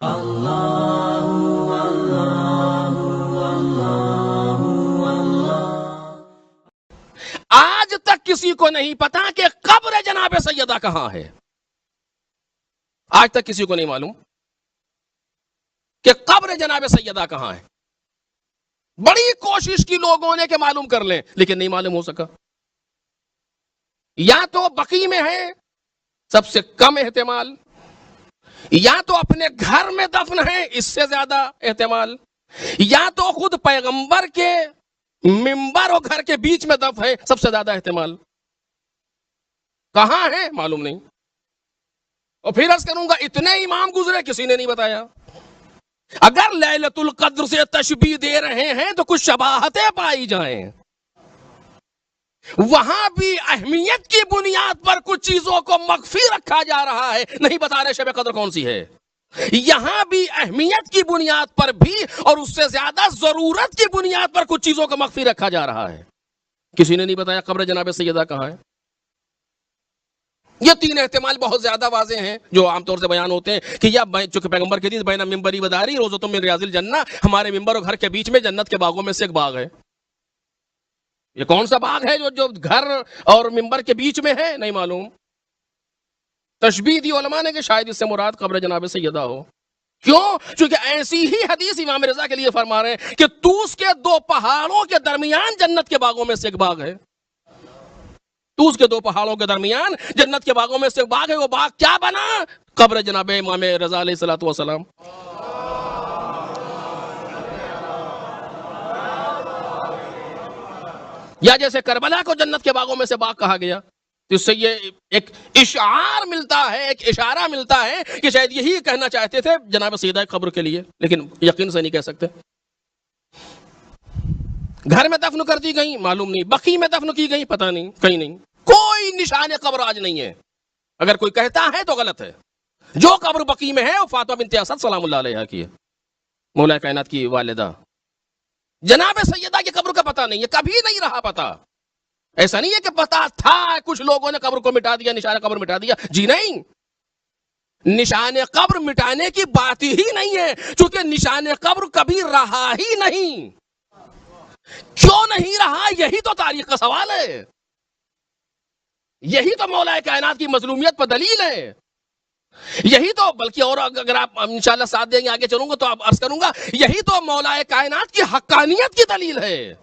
آج تک کسی کو نہیں پتا کہ قبر جناب سیدہ کہاں ہے. آج تک کسی کو نہیں معلوم کہ قبر جناب سیدہ کہاں ہے. بڑی کوشش کی لوگوں نے کہ معلوم کر لیں, لیکن نہیں معلوم ہو سکا. یا تو بقی میں ہے, سب سے کم احتمال, یا تو اپنے گھر میں دفن ہے, اس سے زیادہ احتمال, یا تو خود پیغمبر کے منبر اور گھر کے بیچ میں دفن ہے, سب سے زیادہ احتمال. کہاں ہے معلوم نہیں. اور پھر عرض کروں گا, اتنے امام گزرے کسی نے نہیں بتایا. اگر لیلۃ القدر سے تشبیہ دے رہے ہیں تو کچھ شباہتیں پائی جائیں. وہاں بھی اہمیت کی بنیاد پر کچھ چیزوں کو مخفی رکھا جا رہا ہے, نہیں بتا رہے شب قدر کون سی ہے. یہاں بھی اہمیت کی بنیاد پر بھی اور اس سے زیادہ ضرورت کی بنیاد پر کچھ چیزوں کو مخفی رکھا جا رہا ہے. کسی نے نہیں بتایا قبر جناب سیدہ کہاں ہے. یہ تین احتمال بہت زیادہ واضح ہیں جو عام طور سے بیان ہوتے ہیں کہ یا چونکہ پیغمبر کے حدیث بین ممبری وداری روضۃ من ریاض الجنہ, ہمارے ممبر اور گھر کے بیچ میں جنت کے باغوں میں سے ایک باغ ہے. یہ کون سا باغ ہے جو گھر اور ممبر کے بیچ میں ہے, نہیں معلوم. تشبیہ دی علماء نے کہ شاید اس سے مراد قبر جناب سیدہ ہو. کیوں؟ چونکہ ایسی ہی حدیث امام رضا کے لیے فرما رہے ہیں کہ طوس کے دو پہاڑوں کے درمیان جنت کے باغوں میں سے ایک باغ ہے. طوس کے دو پہاڑوں کے درمیان جنت کے باغوں میں سے ایک باغ ہے. وہ باغ کیا بنا؟ قبر جناب امام رضا علیہ الصلوۃ والسلام. یا جیسے کربلا کو جنت کے باغوں میں سے باغ کہا گیا, تو اس سے یہ ایک اشعار ملتا ہے, ایک اشارہ ملتا ہے کہ شاید یہی کہنا چاہتے تھے جناب سیدہ قبر کے لیے, لیکن یقین سے نہیں کہہ سکتے. گھر میں دفن کر دی گئی معلوم نہیں, بقی میں دفن کی گئی پتہ نہیں, کہیں نہیں. کوئی نشان قبر آج نہیں ہے. اگر کوئی کہتا ہے تو غلط ہے. جو قبر بقی میں ہے وہ فاطمہ بنت اسد سلام اللہ علیہا کی ہے, مولا کائنات کی والدہ. جناب سیدہ کی قبر کا پتہ نہیں ہے, کبھی نہیں رہا پتہ. ایسا نہیں ہے کہ پتہ تھا, کچھ لوگوں نے قبر کو مٹا دیا, نشان قبر مٹا دیا. جی نہیں, نشان قبر مٹانے کی بات ہی نہیں ہے, چونکہ نشان قبر کبھی رہا ہی نہیں. کیوں نہیں رہا, یہی تو تاریخ کا سوال ہے. یہی تو مولا کائنات کی مظلومیت پر دلیل ہے. یہی تو, بلکہ اور اگر آپ انشاءاللہ ساتھ دیں گے آگے چلوں گا تو آپ عرض کروں گا, یہی تو مولا کائنات کی حقانیت کی دلیل ہے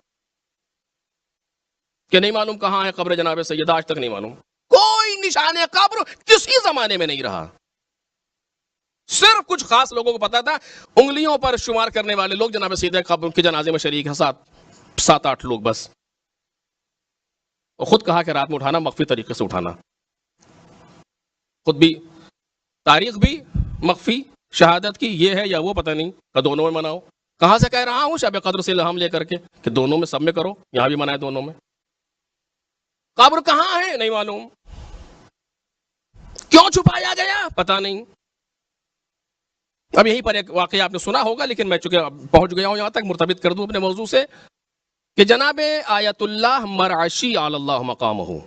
کہ نہیں معلوم کہاں ہے قبر جناب سیدہ. آج تک نہیں معلوم. کوئی نشان قبر کسی زمانے میں نہیں رہا. صرف کچھ خاص لوگوں کو پتا تھا, انگلیوں پر شمار کرنے والے لوگ جناب سیدہ قبر کے جنازے میں شریک ہیں, 7-8 لوگ بس. اور خود کہا کہ رات میں اٹھانا مخفی طریقے سے اٹھانا. خود بھی تاریخ بھی مخفی, شہادت کی یہ ہے یا وہ پتہ نہیں, کہ دونوں میں مناؤ. کہاں سے کہہ رہا ہوں شب قدر سے الہام لے کر کے کہ دونوں میں سب میں کرو, یہاں بھی منائے دونوں میں. قبر کہاں ہے نہیں معلوم. کیوں چھپایا گیا پتہ نہیں. اب یہیں پر ایک واقعہ آپ نے سنا ہوگا, لیکن میں چونکہ پہنچ گیا ہوں یہاں تک, مرتبط کر دوں اپنے موضوع سے, کہ جناب آیت اللہ مرعشی علی اللہ مقامہ,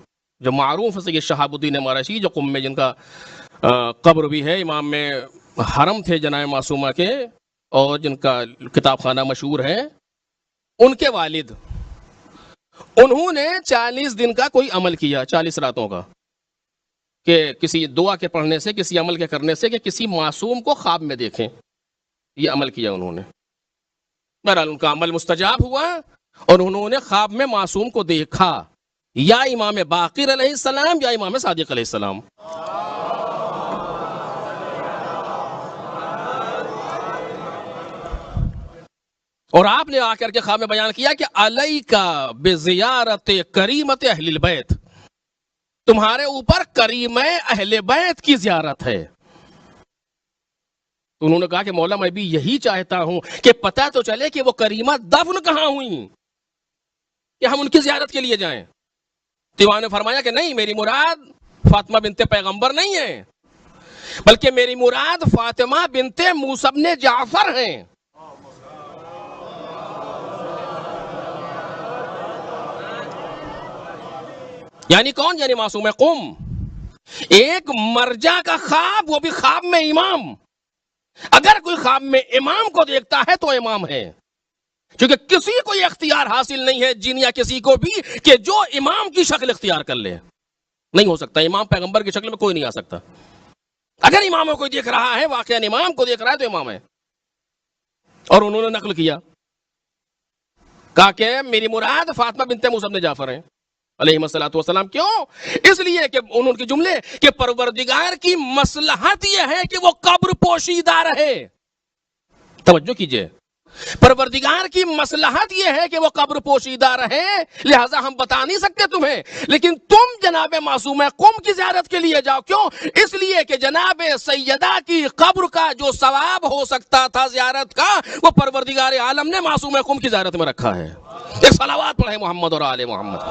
جو معروف ہے سید شہاب الدین مرعشی, جو قم میں جن کا قبر بھی ہے, امام میں حرم تھے جناب معصومہ کے, اور جن کا کتاب خانہ مشہور ہے, ان کے والد, انہوں نے 40 دن کا کوئی عمل کیا, 40 راتوں کا, کہ کسی دعا کے پڑھنے سے, کسی عمل کے کرنے سے, کہ کسی معصوم کو خواب میں دیکھیں. یہ عمل کیا انہوں نے. بہرحال ان کا عمل مستجاب ہوا اور انہوں نے خواب میں معصوم کو دیکھا, یا امام باقر علیہ السلام یا امام صادق علیہ السلام. اور آپ نے آ کر کے خواب میں بیان کیا کہ علیکا بزیارت کریمت اہل البیت, تمہارے اوپر کریمہ اہل بیت کی زیارت ہے. تو انہوں نے کہا کہ مولا میں بھی یہی چاہتا ہوں کہ پتہ تو چلے کہ وہ کریمہ دفن کہاں ہوئی, کہ ہم ان کی زیارت کے لیے جائیں. دیوان نے فرمایا کہ نہیں, میری مراد فاطمہ بنت پیغمبر نہیں ہے, بلکہ میری مراد فاطمہ بنت موسی بن جعفر ہیں. یعنی کون؟ یعنی معصوم قم. ایک مرجع کا خواب, وہ بھی خواب میں امام, اگر کوئی خواب میں امام کو دیکھتا ہے تو امام ہے، کیونکہ کسی کو یہ اختیار حاصل نہیں ہے، جن یا کسی کو بھی، کہ جو امام کی شکل اختیار کر لے. نہیں ہو سکتا. امام پیغمبر کی شکل میں کوئی نہیں آ سکتا. اگر امام کو کوئی دیکھ رہا ہے، واقعہ امام کو دیکھ رہا ہے تو امام ہے. اور انہوں نے نقل کیا، کہا کہ میری مراد فاطمہ بنت موسی بن جعفر ہیں علیہ الصلوۃ والسلام. کیوں؟ اس لیے کہ انہوں کے جملے کہ پروردگار کی مصلحت یہ ہے کہ وہ قبر پوشیدہ رہے. توجہ کیجئے، پروردگار کی مصلحت یہ ہے کہ وہ قبر پوشیدہ رہے، لہٰذا ہم بتا نہیں سکتے تمہیں، لیکن تم جناب معصومہ قم کی زیارت کے لیے جاؤ. کیوں؟ اس لیے کہ جناب سیدہ کی قبر کا جو ثواب ہو سکتا تھا زیارت کا، وہ پروردگار عالم نے معصومہ قم کی زیارت میں رکھا ہے. ایک صلوات پڑھیں محمد اور آل محمد.